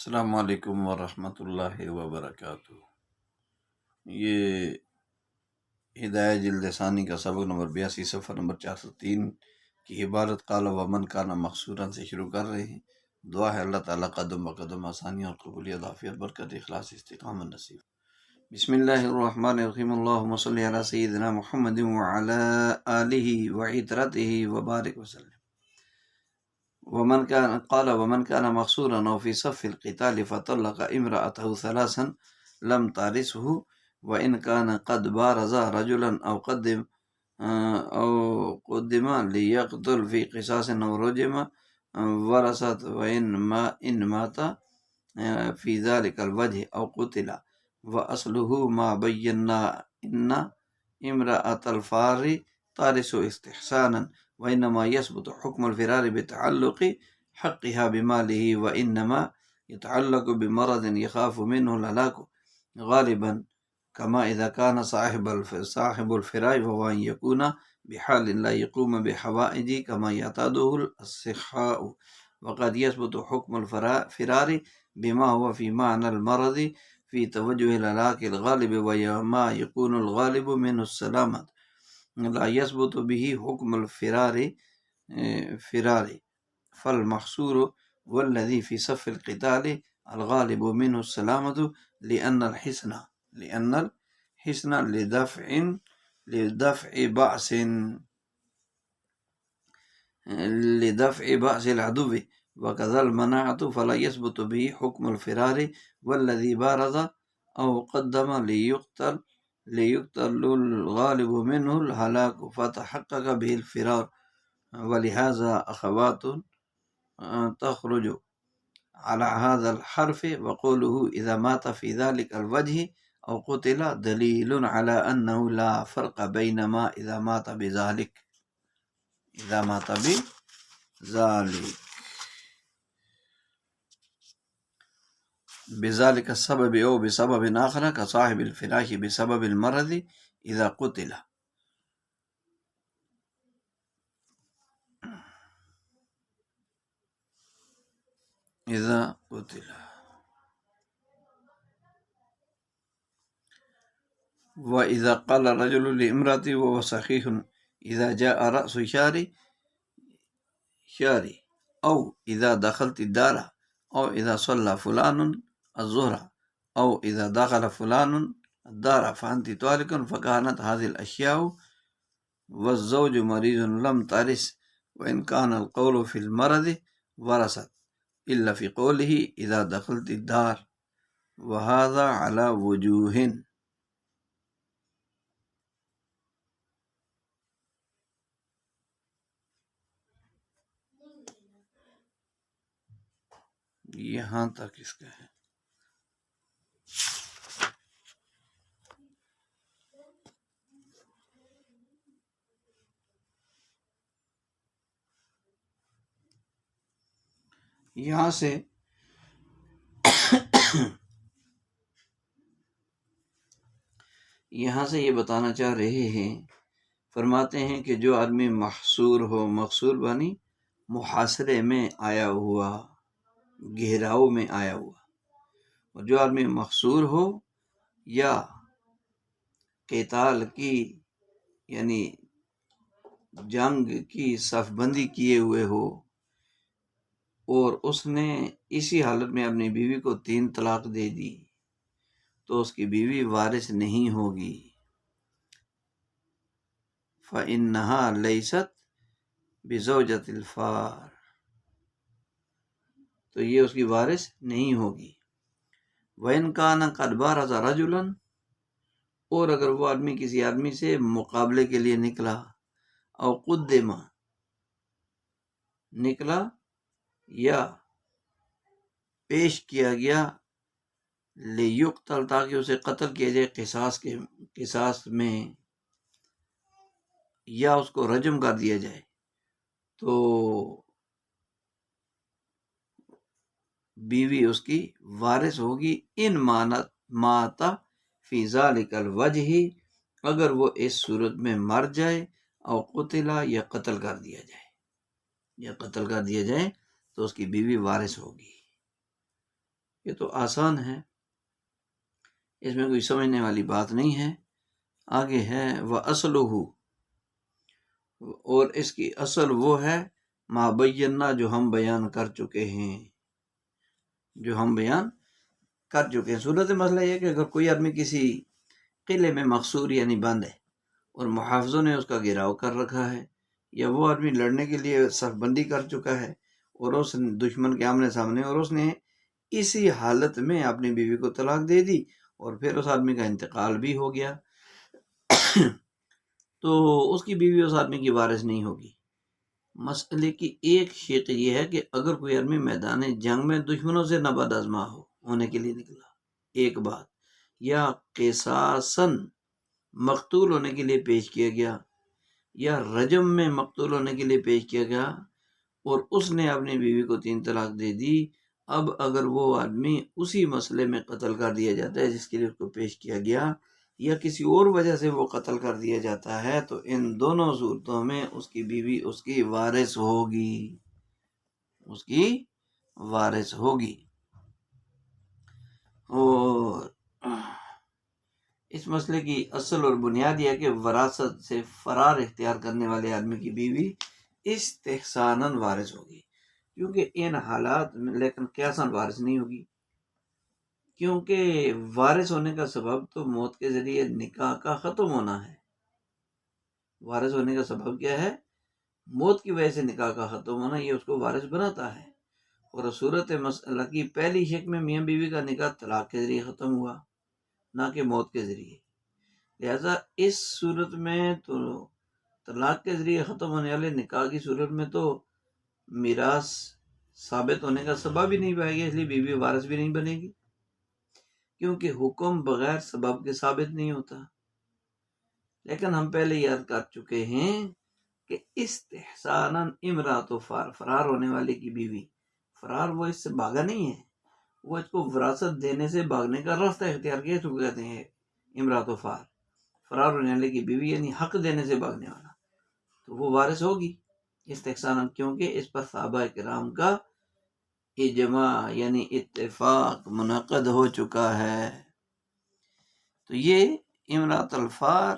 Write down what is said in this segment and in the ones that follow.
السلام علیکم ورحمۃ اللہ وبرکاتہ۔ یہ ہدایہ جلد ثانی کا سبق نمبر 82 صفحہ نمبر 403 کی عبارت قال ومن کان مقصورا سے شروع کر رہے ہیں۔ دعا ہے اللہ تعالیٰ قدم بقدم آسانی اور قبولیت عافیت برکت اخلاص استقامت نصیب۔ بسم اللہ الرحمن الرحیم، اللہم صلی علی سیدنا محمد وعلی آلہ وعطرتہ وبارک وسلم۔ ومن كان مقصورا أو في صف القتال فطلق امرأته ثلاثا لم تارثه وإن كان قد بارز رجلا أو قدم ليقتل في قصاص أو رجم ورثت وإن مات في ذلك الوجه أو قتل وأصله ما بينا إن امرأة الفار تارث استحسانا وإنما يثبت حكم الفرار بتعلق حقها بماله وإنما يتعلق بمرض يخاف منه الهلاك غالبا كما إذا كان صاحب الفراء وهو أن يكون بحال لا يقوم بحوائج كما يعتاده الصحاء وقد يثبت حكم الفرار بما هو في معنى المرض في توجه الهلاك الغالب وما يكون الغالب منه السلامة لا يثبت به حكم الفرار فالمحصور والذي في صف القتال الغالب منه السلامة لأن الحصن لدفع بأس العدو وكذا المناعة فلا يثبت به حكم الفرار والذي بارز أو قدم ليقتل الغالب منه الهلاك فتحقق به الفرار ولهذا أخوات تخرج على هذا الحرف وقوله إذا مات في ذلك الوجه أو قتل دليل على أنه لا فرق بينما إذا مات بذلك بذلك السبب أو بسبب آخر كصاحب الفراش بسبب المرض إذا قتل۔ وإذا قال الرجل لامرأته وهو صحيح إذا جاء رأس شاري أو إذا دخلت الدار أو إذا صلى فلان الظهر أو إذا دخل فلان الدار فأنت طالق فكانت هذه الأشياء والزوج مريض لم ترث وإن كان القول في المرض ورثت إلا في قوله إذا دخلت الدار وهذا على وجوه۔ یہاں تک اس کا ہے۔ یہاں سے یہ بتانا چاہ رہے ہیں، فرماتے ہیں کہ جو آدمی محصور ہو، محصور بانی محاصرے میں آیا ہوا، گھیراؤ میں آیا ہوا، اور جو آدمی محصور ہو یا قتال کی یعنی جنگ کی صف بندی کیے ہوئے ہو اور اس نے اسی حالت میں اپنی بیوی کو 3 طلاق دے دی تو اس کی بیوی وارث نہیں ہوگی۔ فَإِنَّهَا لَيْسَتْ بِزَوْجَةِ الْفَارِ، تو یہ اس کی وارث نہیں ہوگی۔ وَإِنْ كَانَ قَدْ بَارَزَ رَجُلًا، اور اگر وہ آدمی کسی آدمی سے مقابلے کے لیے نکلا، او قدم نکلا یا پیش کیا گیا، لیقتل تاکہ اسے قتل کیا جائے قصاص میں، یا اس کو رجم کر دیا جائے، تو بیوی اس کی وارث ہوگی۔ ان ماتا فی ذالک الوجہ، اگر وہ اس صورت میں مر جائے، او قتلا یا قتل کر دیا جائے تو اس کی بیوی وارث ہوگی۔ یہ تو آسان ہے، اس میں کوئی سمجھنے والی بات نہیں ہے۔ آگے ہے وَأَصْلُهُ، اور اس کی اصل وہ ہے ما بینا، جو ہم بیان کر چکے ہیں، جو ہم بیان کر چکے ہیں۔ صورت مسئلہ یہ کہ اگر کوئی آدمی کسی قلعے میں مقصور یعنی بند ہے اور محافظوں نے اس کا گھیراؤ کر رکھا ہے، یا وہ آدمی لڑنے کے لیے صف بندی کر چکا ہے اور اس دشمن کے آمنے سامنے، اور اس نے اسی حالت میں اپنی بیوی کو طلاق دے دی اور پھر اس آدمی کا انتقال بھی ہو گیا، تو اس کی بیوی اس آدمی کی وارث نہیں ہوگی۔ مسئلے کی ایک شق یہ ہے کہ اگر کوئی آدمی میدان جنگ میں دشمنوں سے نبرد آزما ہونے کے لیے نکلا، ایک بات، یا قصاصاً مقتول ہونے کے لیے پیش کیا گیا، یا رجم میں مقتول ہونے کے لیے پیش کیا گیا، اور اس نے اپنی بیوی کو 3 طلاق دے دی، اب اگر وہ آدمی اسی مسئلے میں قتل کر دیا جاتا ہے جس کے لیے اس کو پیش کیا گیا، یا کسی اور وجہ سے وہ قتل کر دیا جاتا ہے، تو ان دونوں صورتوں میں اس کی بیوی اس کی وارث ہوگی، اس کی وارث ہوگی۔ اور اس مسئلے کی اصل اور بنیاد یہ ہے کہ وراثت سے فرار اختیار کرنے والے آدمی کی بیوی استحساناً وارث ہوگی، کیونکہ ان حالات میں، لیکن قیاساً وارث نہیں ہوگی، کیونکہ وارث ہونے کا سبب تو موت کے ذریعے نکاح کا ختم ہونا ہے۔ وارث ہونے کا سبب کیا ہے؟ موت کی وجہ سے نکاح کا ختم ہونا، یہ اس کو وارث بناتا ہے۔ اور صورت مسئلہ کی پہلی شق میں میاں بیوی کا نکاح طلاق کے ذریعے ختم ہوا، نہ کہ موت کے ذریعے، لہذا اس صورت میں تو طلاق کے ذریعے ختم ہونے والے نکاح کی صورت میں تو میراث ثابت ہونے کا سبب ہی نہیں پائے گا، اس لیے بیوی وارث بھی نہیں بنے گی، کیونکہ حکم بغیر سبب کے ثابت نہیں ہوتا۔ لیکن ہم پہلے یاد کر چکے ہیں کہ استحساناً امرأۃ فرار ہونے والے کی بیوی، فرار وہ اس سے بھاگا نہیں ہے، وہ اس کو وراثت دینے سے بھاگنے کا راستہ اختیار کیا، اس کو کہتے ہیں امرأۃ فرار ہونے والے کی بیوی، یعنی حق دینے سے بھاگنے والا، تو وہ وارث ہوگی استحساناً، کیونکہ اس پر صحابہ کرام کا اجماع یعنی اتفاق منعقد ہو چکا ہے۔ تو یہ امرأۃ الفار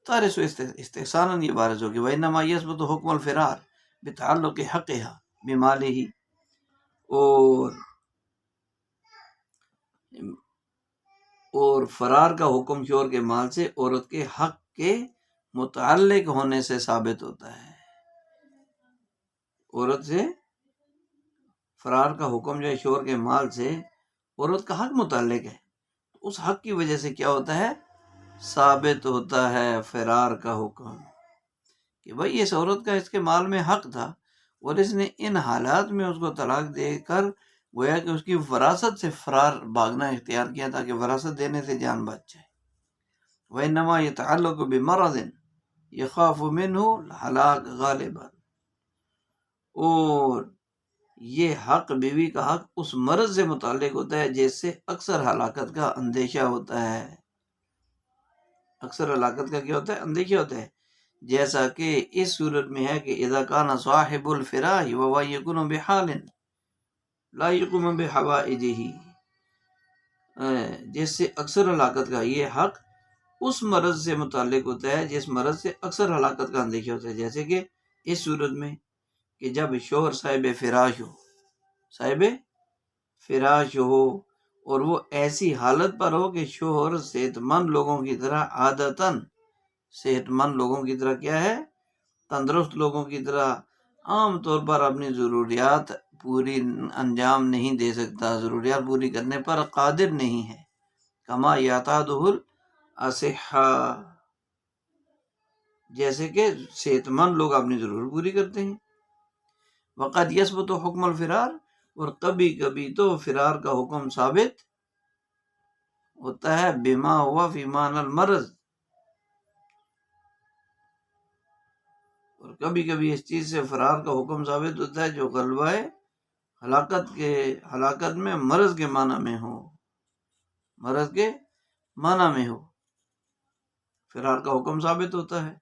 تارث استحساناً یہ وارث ہوگی۔ وَإِنَّمَا يَثْبُتُ حُكْمُ الْفِرَارِ بِتَعَلُّقِ حَقِّهَا بِمَالِهِ، اور فرار کا حکم شوہر کے مال سے عورت کے حق کے متعلق ہونے سے ثابت ہوتا ہے۔ عورت سے فرار کا حکم جو ہے شوہر کے مال سے عورت کا حق متعلق ہے، اس حق کی وجہ سے کیا ہوتا ہے؟ ثابت ہوتا ہے فرار کا حکم، کہ بھائی اس عورت کا اس کے مال میں حق تھا اور اس نے ان حالات میں اس کو طلاق دے کر گویا کہ اس کی وراثت سے فرار بھاگنا اختیار کیا تاکہ وراثت دینے سے جان بچ جائے۔ وَإِنَّمَا يَتَعَلَّقُ بِمَرَضٍ يَخَافُ مِنْهُ الْهَلَاكَ غَالِبًا، اور یہ حق، بیوی کا حق، اس مرض سے متعلق ہوتا ہے جس سے اکثر ہلاکت کا اندیشہ ہوتا ہے۔ اکثر ہلاکت کا کیا ہوتا ہے؟ اندیشہ ہوتا ہے، جیسا کہ اس صورت میں ہے کہ اذا کان صاحب الفراش وهو يكون بحال لا يقوم بحوائجه، جس سے اکثر ہلاکت کا یہ حق اس مرض سے متعلق ہوتا ہے جس مرض سے اکثر ہلاکت کا اندیشہ ہوتا ہے، جیسے کہ اس صورت میں کہ جب شوہر صاحب فراش ہو اور وہ ایسی حالت پر ہو کہ شوہر صحت مند لوگوں کی طرح، عادتاً صحت مند لوگوں کی طرح کیا ہے؟ تندرست لوگوں کی طرح عام طور پر اپنی ضروریات پوری انجام نہیں دے سکتا، ضروریات پوری کرنے پر قادر نہیں ہے، کما یعتادہ الاصحاء، جیسے کہ صحت مند لوگ اپنی ضرورت پوری کرتے ہیں۔ وقد یثبت حکم الفرار، اور کبھی کبھی تو فرار کا حکم ثابت ہوتا ہے بما ہوا فی معنی المرض، اور کبھی کبھی اس چیز سے فرار کا حکم ثابت ہوتا ہے جو غلبہ ہلاکت میں مرض کے معنی میں ہو، مرض کے معنی میں ہو، فرار کا حکم ثابت ہوتا ہے۔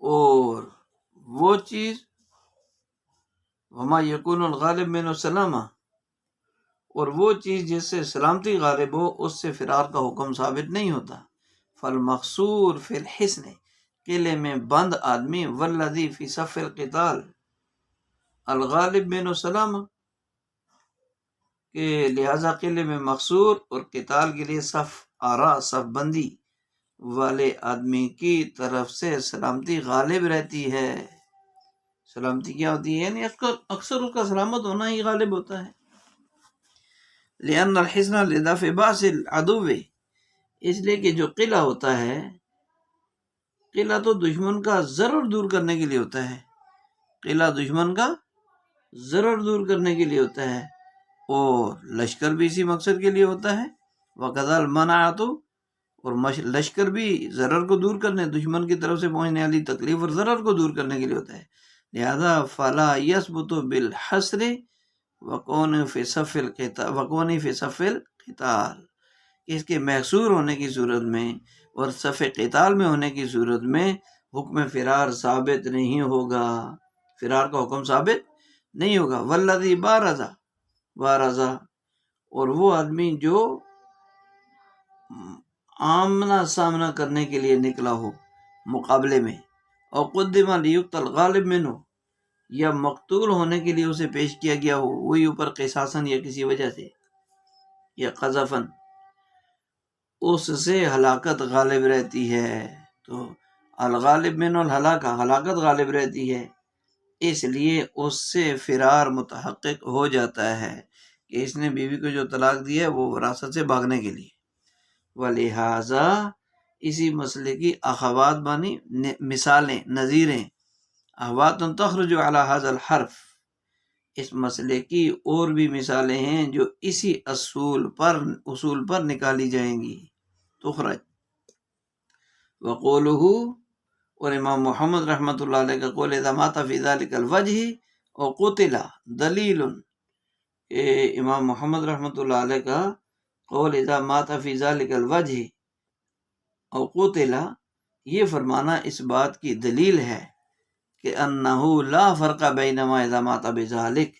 اور وہ چیز وما یکون الغالب من السلامہ، اور وہ چیز جس سے سلامتی غالب ہو اس سے فرار کا حکم ثابت نہیں ہوتا۔ فالمقصور فی الحصن، قلعے میں بند آدمی، والذی فی صف القتال الغالب من السلامہ، کہ لہذا قلعے میں مقصور اور قتال کے لیے صف آرا، صف بندی والے آدمی کی طرف سے سلامتی غالب رہتی ہے۔ سلامتی کیا ہوتی ہے؟ یعنی اکثر اس کا سلامت ہونا ہی غالب ہوتا ہے۔ لأن الحصن لدفع بأس العدو، اس لیے کہ جو قلعہ ہوتا ہے، قلعہ تو دشمن کا ضرر دور کرنے کے لیے ہوتا ہے، قلعہ دشمن کا ضرر دور کرنے کے لیے ہوتا ہے، اور لشکر بھی اسی مقصد کے لیے ہوتا ہے۔ وَقَذَا الْمَنَعَةُ، اور لشکر بھی ضرر کو دور کرنے، دشمن کی طرف سے پہنچنے والی تکلیف اور ضرر کو دور کرنے کے لیے ہوتا ہے۔ لہذا فَلَا يَثْبُتُ بِالْحَصْرِ وَكُونِ فِي صَفِّ الْقِتَالِ، اس کے محصور ہونے کی صورت میں اور صف قتال میں ہونے کی صورت میں حکم فرار ثابت نہیں ہوگا، فرار کا حکم ثابت نہیں ہوگا۔ والذی بارزا، اور وہ آدمی جو آمنا سامنا کرنے کے لیے نکلا ہو مقابلے میں، اور قدم لیقتل غالب منہ، یا مقتول ہونے کے لیے اسے پیش کیا گیا ہو وہی اوپر قصاصاً یا کسی وجہ سے، یا قذفاً، اس سے ہلاکت غالب رہتی ہے۔ تو الغالب من الہلاکہ، ہلاکت غالب رہتی ہے، اس لیے اس سے فرار متحقق ہو جاتا ہے کہ اس نے بیوی کو جو طلاق دی ہے وہ وراثت سے بھاگنے کے لیے۔ ولہذا اسی مسئلے کی اخوات بانی مثالیں، نظیریں، اخوات تخرج علی ھذا الحرف، اس مسئلے کی اور بھی مثالیں ہیں جو اسی اصول پر نکالی جائیں گی۔ تخرج وقولہ، اور امام محمد رحمۃ اللہ علیہ کا قول اذا مات فی ذلک الوجہ او قتل دلیل، امام محمد رحمۃ اللہ علیہ کا قول اذا مات فی ذلک الوجہ او قتل، یہ فرمانا اس بات کی دلیل ہے کہ انہ لا فرق بینما اذا مات بذلک،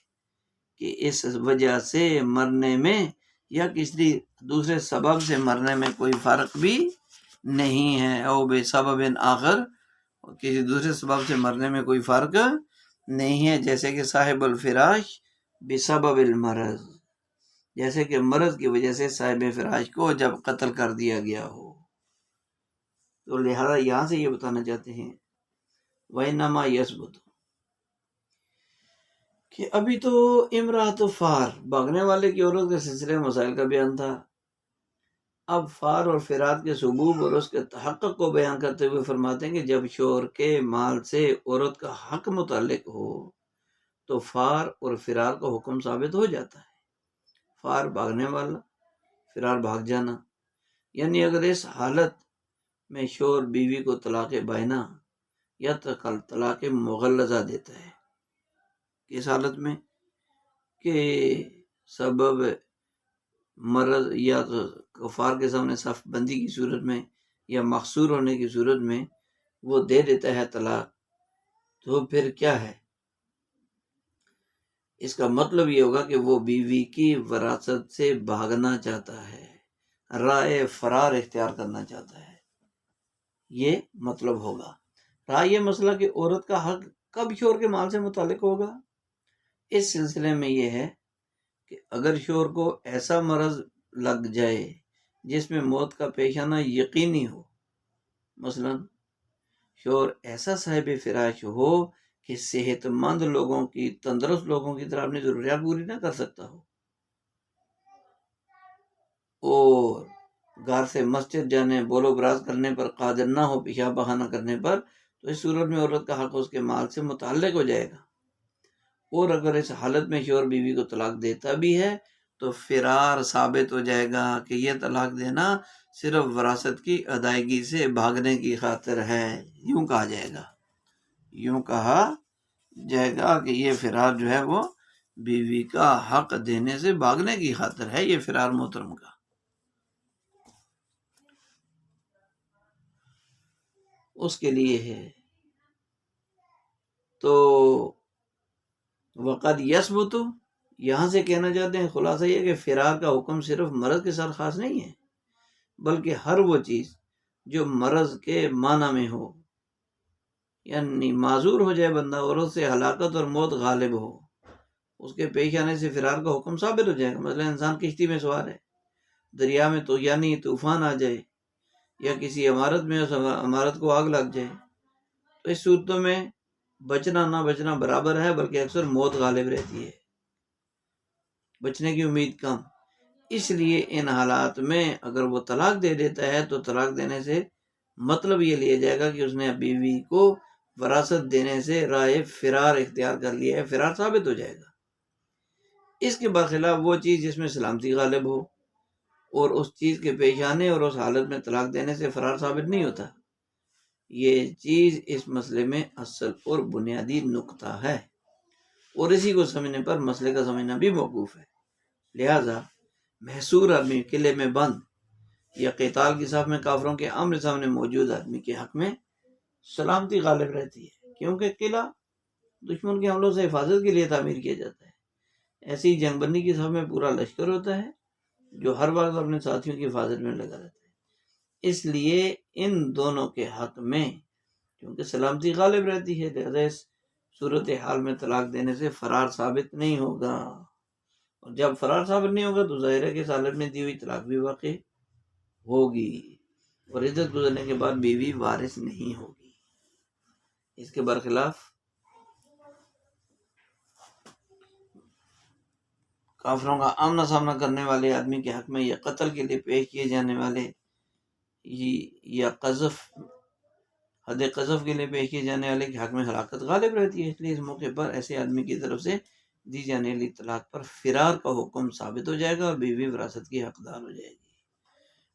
کہ اس وجہ سے مرنے میں یا کسی دوسرے سبب سے مرنے میں کوئی فرق بھی نہیں ہے، او بسبب آخر، کسی دوسرے سبب سے مرنے میں کوئی فرق نہیں ہے، جیسے کہ صاحب الفراش بسبب المرض، جیسے کہ مرض کی وجہ سے صاحب فراش کو جب قتل کر دیا گیا ہو۔ تو لہذا یہاں سے یہ بتانا چاہتے ہیں وَإِنَّمَا يَثْبُتُ، کہ ابھی تو امرأۃ فار، بھاگنے والے کی عورت کے سلسلے مسائل کا بیان تھا، اب فار اور فرار کے ثبوت اور اس کے تحقق کو بیان کرتے ہوئے فرماتے ہیں کہ جب شوہر کے مال سے عورت کا حق متعلق ہو تو فار اور فرار کا حکم ثابت ہو جاتا ہے۔ فار بھاگنے والا، فرار بھاگ جانا، یعنی اگر اس حالت میں شوہر بیوی کو طلاق بائنہ یا طلاق مغلظہ دیتا ہے، کس حالت میں؟ کہ سبب مرض یا تو کفار کے سامنے صف بندی کی صورت میں یا مقصور ہونے کی صورت میں وہ دے دیتا ہے طلاق، تو پھر کیا ہے؟ اس کا مطلب یہ ہوگا کہ وہ بیوی کی وراثت سے بھاگنا چاہتا ہے، راہ فرار اختیار کرنا چاہتا ہے، یہ مطلب ہوگا۔ رہا یہ مسئلہ کہ عورت کا حق کب شوہر کے مال سے متعلق ہوگا، اس سلسلے میں یہ ہے کہ اگر شوہر کو ایسا مرض لگ جائے جس میں موت کا پیش آنا یقینی ہو، مثلا شوہر ایسا صاحب فراش ہو کہ صحت مند لوگوں کی، تندرست لوگوں کی طرح اپنی ضروریات پوری نہ کر سکتا ہو، اور گھر سے مسجد جانے، بولو براز کرنے پر قادر نہ ہو، پیشاب بخانہ کرنے پر، تو اس صورت میں عورت کا حق اس کے مال سے متعلق ہو جائے گا۔ اور اگر اس حالت میں شوہر بیوی کو طلاق دیتا بھی ہے تو فرار ثابت ہو جائے گا کہ یہ طلاق دینا صرف وراثت کی ادائیگی سے بھاگنے کی خاطر ہے، یوں کہا جائے گا کہ یہ فرار جو ہے وہ بیوی کا حق دینے سے بھاگنے کی خاطر ہے، یہ فرار محترم کا۔ اس کے لیے ہے۔ تو وقد یثبت، یہاں سے کہنا چاہتے ہیں خلاصہ یہ کہ فرار کا حکم صرف مرض کے ساتھ خاص نہیں ہے، بلکہ ہر وہ چیز جو مرض کے معنی میں ہو، یعنی معذور ہو جائے بندہ اور اس سے ہلاکت اور موت غالب ہو، اس کے پیش آنے سے فرار کا حکم ثابت ہو جائے گا۔ مثلا انسان کشتی میں سوار ہے، دریا میں تو یعنی طوفان آ جائے یا کسی عمارت میں اس عمارت کو آگ لگ جائے، تو اس صورتوں میں بچنا نہ بچنا برابر ہے، بلکہ اکثر موت غالب رہتی ہے، بچنے کی امید کم۔ اس لیے ان حالات میں اگر وہ طلاق دے دیتا ہے تو طلاق دینے سے مطلب یہ لیا جائے گا کہ اس نے بیوی کو وراثت دینے سے راہ فرار اختیار کر لیا ہے، فرار ثابت ہو جائے گا۔ اس کے برخلاف وہ چیز جس میں سلامتی غالب ہو اور اس چیز کے پیش آنے اور اس حالت میں طلاق دینے سے فرار ثابت نہیں ہوتا، یہ چیز اس مسئلے میں اصل اور بنیادی نقطہ ہے، اور اسی کو سمجھنے پر مسئلے کا سمجھنا بھی موقوف ہے۔ لہذا محصور آدمی، قلعے میں بند یا قتال کی صف میں کافروں کے آمنے سامنے موجود آدمی کے حق میں سلامتی غالب رہتی ہے، کیونکہ قلعہ دشمن کے حملوں سے حفاظت کے لیے تعمیر کیا جاتا ہے۔ ایسی ہی جنگ بندی کی صف میں پورا لشکر ہوتا ہے جو ہر وقت اپنے ساتھیوں کی حفاظت میں لگا رہتا ہے۔ اس لیے ان دونوں کے حق میں کیونکہ سلامتی غالب رہتی ہے، لہذا اس صورتحال میں طلاق دینے سے فرار ثابت نہیں ہوگا، اور جب فرار ثابت نہیں ہوگا تو ظاہر ہے کہ اس حالت میں دی ہوئی طلاق بھی واقع ہوگی، اور عدت گزرنے کے بعد بیوی وارث نہیں ہوگی۔ اس کے برخلاف کافروں کا آمنا سامنا کرنے والے آدمی کے حق میں یا قتل کے لیے پیش کیے جانے والے یا قذف، حد قذف کے لیے پیش کیے جانے والے کے حق میں ہلاکت غالب رہتی ہے۔ اس لیے اس موقع پر ایسے آدمی کی طرف سے دی جانے والی طلاق پر فرار کا حکم ثابت ہو جائے گا اور بیوی وراثت کی حقدار ہو جائے گی۔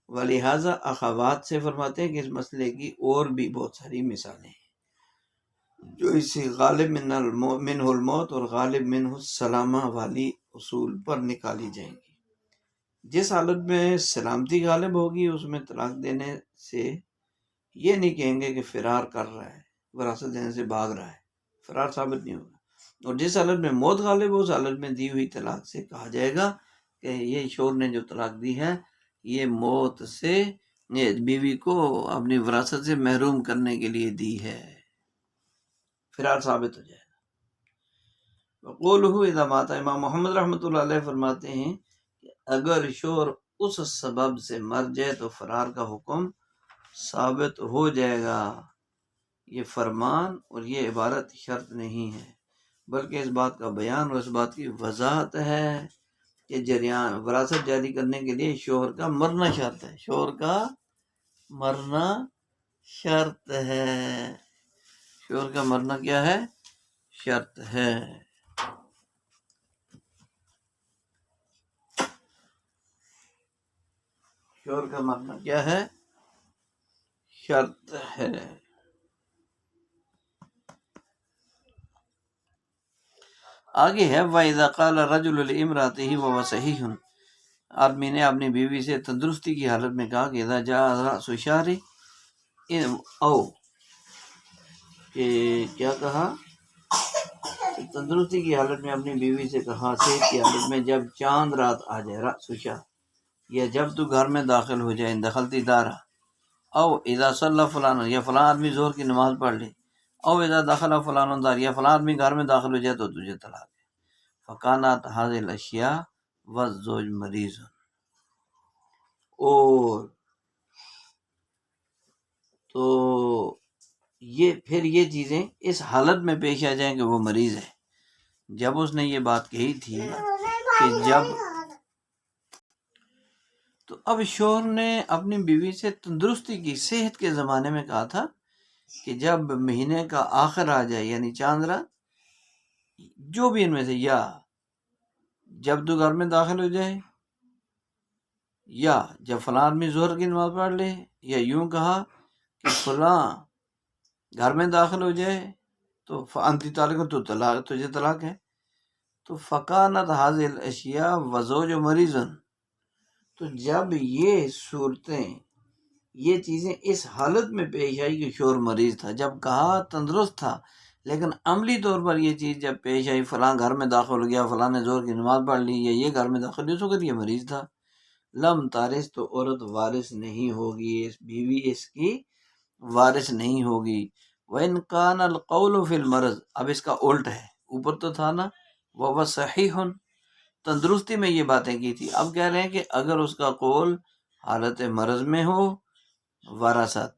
ولہذا اخوات سے فرماتے ہیں کہ اس مسئلے کی اور بھی بہت ساری مثالیں ہیں جو اسی غالب منہ الموت اور غالب منہ السلامہ والی اصول پر نکالی جائیں گی۔ جس حالت میں سلامتی غالب ہوگی اس میں طلاق دینے سے یہ نہیں کہیں گے کہ فرار کر رہا ہے، وراثت دینے سے بھاگ رہا ہے، فرار ثابت نہیں ہوگا۔ اور جس حالت میں موت غالب ہو اس حالت میں دی ہوئی طلاق سے کہا جائے گا کہ یہ شوہر نے جو طلاق دی ہے یہ موت سے بیوی کو اپنی وراثت سے محروم کرنے کے لیے دی ہے، فرار ثابت ہو جائے گا۔ وقولہ اذا مات، امام محمد رحمۃ اللہ علیہ فرماتے ہیں کہ اگر شوہر اس سبب سے مر جائے تو فرار کا حکم ثابت ہو جائے گا۔ یہ فرمان اور یہ عبارت شرط نہیں ہے، بلکہ اس بات کا بیان اور اس بات کی وضاحت ہے کہ جریان وراثت جاری کرنے کے لیے شوہر کا مرنا شرط ہے، شوہر کا مرنا شرط ہے، شوہر کا مرنا کیا ہے؟ شرط ہے۔ شوہر کا مرنا کیا ہے؟ شرط ہے۔ آگے ہے وَإِذَا قَالَ الرَّجُلُ لِامْرَأَتِهِ وَهُوَ صَحِيحٌ، آدمی نے اپنی بیوی سے تندرستی کی حالت میں کہا کہ اذا جاء رأس الشهر، او کہ کیا کہا؟ تندرستی کی حالت میں اپنی بیوی سے کہا، صحت کی حالت میں جب چاند رات آ جائے، رأس الشهر، یا جب تو گھر میں داخل ہو جائے، دخلتی دارہ، او اذا صلی فلان، یا فلاں آدمی ظہر کی نماز پڑھ لے، او اذا دخل فلان دار، یا فلاں آدمی گھر میں داخل ہو جائے تو تجھے طلاق ہے۔ فکانت هذه الاشیاء والزوج مریض، اور تو یہ چیزیں اس حالت میں پیش آ جائیں کہ وہ مریض ہے۔ جب اس نے یہ بات کہی تھی کہ جب، تو اب شوہر نے اپنی بیوی سے تندرستی کی، صحت کے زمانے میں کہا تھا کہ جب مہینے کا آخر آ جائے یعنی چاند رات، جو بھی ان میں سے، یا جب تو گھر میں داخل ہو جائے، یا جب فلاں آدمی ظہر کی نماز پڑھ لے، یا یوں کہا کہ فلاں گھر میں داخل ہو جائے تو فانتی طالق، تو طلاق، تجھے طلاق ہے۔ تو فکانت هذه الاشیاء وزوج مریض، تو جب یہ صورتیں، یہ چیزیں اس حالت میں پیش آئی کہ شوہر مریض تھا، جب کہا تندرست تھا لیکن عملی طور پر یہ چیز جب پیش آئی، فلاں گھر میں داخل ہو گیا، فلاں نے زور کی نماز پڑھ لی، یا یہ گھر میں داخل ہوئی، اس وقت یہ مریض تھا، لم تارث، تو عورت وارث نہیں ہوگی، بیوی اس کی وارث نہیں ہوگی۔ وَإِنْ كَانَ الْقَوْلُ فِي الْمَرْضِ، اب اس کا الٹ ہے، اوپر تو تھا نا وَهُوَ صَحِيحٌ، تندرستی میں یہ باتیں کی تھی، اب کہہ رہے ہیں کہ اگر اس کا قول حالت مرض میں ہو، وراثت،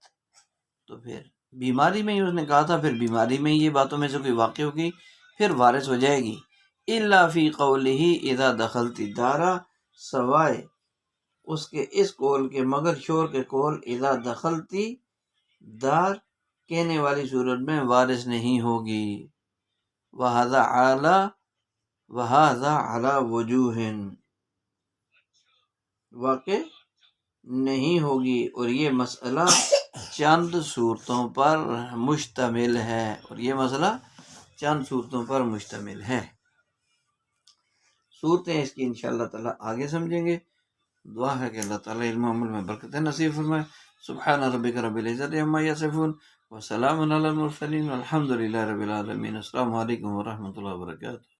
تو پھر بیماری میں ہی اس نے کہا تھا، پھر بیماری میں ہی یہ باتوں میں سے کوئی واقع ہوگی، پھر وارث ہو جائے گی۔ إِلَّا فِي قَوْلِهِ إِذَا دَخَلْتِ الدَّارَ، سوائے اس کے اس قول کے، مگر شور کے قول، اذا دخلتی، دار کہنے والی صورت میں وارث نہیں ہوگی۔ وَهَذَا عَلَى وُجُوهٍ، واقع نہیں ہوگی، اور یہ مسئلہ چند صورتوں پر مشتمل ہے، اور یہ مسئلہ چند صورتوں پر مشتمل ہے۔ صورتیں اس کی انشاءاللہ تعالی آگے سمجھیں گے۔ دعا ہے کہ اللہ تعالی علم و عمل میں برکت نصیب فرمائے۔ سبحان ربک رب العزت عما یصفون وسلام علی المرسلین والحمد للہ رب العالمین۔ السلام علیکم ورحمۃ اللہ وبرکاتہ۔